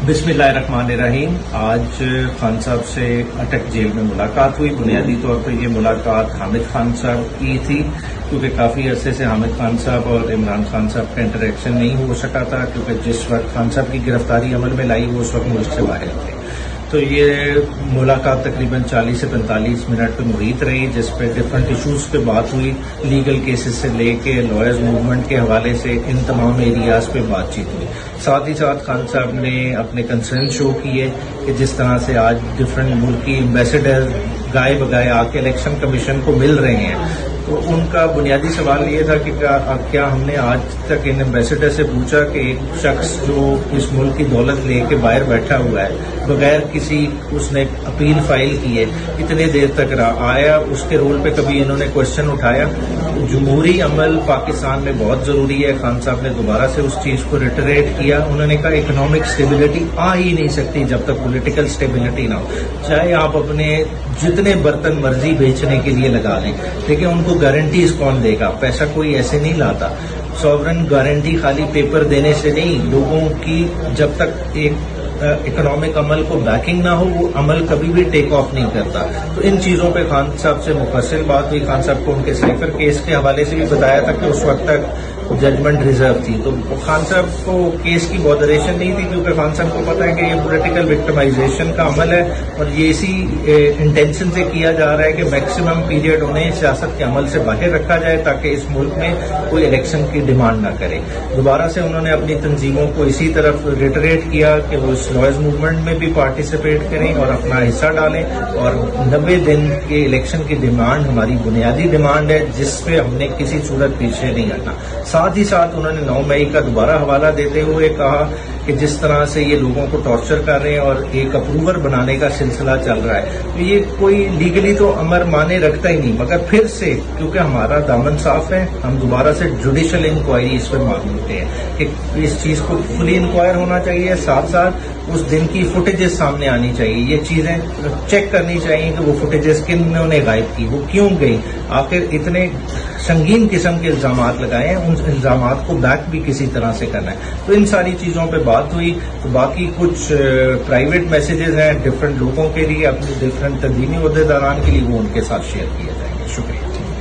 बिस्मिल्लाहिर्रहमानिर्रहीम। आज खान साहब से अटक जेल में मुलाकात हुई। बुनियादी तौर पर यह मुलाकात हामिद खान साहब की थी, क्योंकि काफी अरसे से हामिद खान साहब और इमरान खान साहब का इंटरेक्शन नहीं हो सका था, क्योंकि जिस वक्त खान साहब की गिरफ्तारी अमल में लाई वो उस वक्त मुल्क से बाहर थे। तो ये मुलाकात तकरीबन 40 से 45 मिनट पे मुहित रही, जिस पे डिफरेंट इशूज पे बात हुई। लीगल केसेस से लेके लॉयर्स मूवमेंट के हवाले से इन तमाम एरियाज पे बातचीत हुई। साथ ही साथ खान साहब ने अपने कंसर्न शो किए कि जिस तरह से आज डिफरेंट मुल्क की एम्बेसडर गाए बगाए आके इलेक्शन कमीशन को मिल रहे हैं, तो उनका बुनियादी सवाल ये था कि क्या हमने आज तक इन एम्बेसडर से पूछा कि एक शख्स जो इस मुल्क की दौलत लेके बाहर बैठा हुआ है, बगैर किसी उसने अपील फाइल की है, इतने देर तक आया, उसके रोल पे कभी इन्होंने क्वेश्चन उठाया? जमहूरी अमल पाकिस्तान में बहुत जरूरी है। खान साहब ने दोबारा से उस चीज को रिटरेट किया। उन्होंने कहा इकोनॉमिक स्टेबिलिटी आ ही नहीं सकती जब तक पॉलिटिकल स्टेबिलिटी ना हो। चाहे आप अपने जितने बर्तन मर्जी बेचने के लिए लगा लें, लेकिन उनको गारंटीज कौन देगा? पैसा कोई ऐसे नहीं लाता। सॉवरन गारंटी खाली पेपर देने से नहीं, लोगों की जब तक एक इकोनॉमिक अमल को बैकिंग ना हो, वो अमल कभी भी टेक ऑफ नहीं करता। तो इन चीजों पे खान साहब से मुफस्सिल बात हुई। खान साहब को उनके साइफर केस के हवाले से भी बताया था कि उस वक्त तक जजमेंट रिजर्व थी। तो खान साहब को केस की बॉदरेशन नहीं थी, क्योंकि खान साहब को पता है कि ये पॉलिटिकल विक्टिमाइजेशन का अमल है और ये इसी इंटेंशन से किया जा रहा है कि मैक्सिमम पीरियड उन्हें सियासत के अमल से बाहर रखा जाए, ताकि इस मुल्क में कोई इलेक्शन की डिमांड ना करे। दोबारा से उन्होंने अपनी तंजीमों को इसी तरफ रिटरेट किया कि वो इस लॉयर्स मूवमेंट में भी पार्टिसिपेट करें और अपना हिस्सा डालें, और 90 दिन के इलेक्शन की डिमांड हमारी बुनियादी डिमांड है, जिसपे हमने किसी सूरत पीछे नहीं हटना। साथ ही साथ उन्होंने 9 मई का दोबारा हवाला देते हुए कहा कि जिस तरह से ये लोगों को टॉर्चर कर रहे हैं और एक अप्रूवर बनाने का सिलसिला चल रहा है, तो ये कोई लीगली तो अमर माने रखता ही नहीं, मगर फिर से क्योंकि हमारा दामन साफ है, हम दोबारा से जुडिशियल इंक्वायरी इस पर मांगते हैं कि इस चीज को फुली इंक्वायर होना चाहिए। साथ साथ उस दिन की फुटेजेस सामने आनी चाहिए। ये चीजें चेक करनी चाहिए कि वो फुटेजेस किन ने उन्हें गायब की, वो क्यों गई, आखिर इतने संगीन किस्म के इल्जाम लगाए हैं, उन इल्जाम को बैक भी किसी तरह से करना है। तो इन सारी चीजों पे बात हुई। तो बाकी कुछ प्राइवेट मैसेजेस हैं डिफरेंट लोगों के लिए, अपने डिफरेंट तंजीमी ओहदेदारान के लिए, वो उनके साथ शेयर किए जाएंगे। शुक्रिया।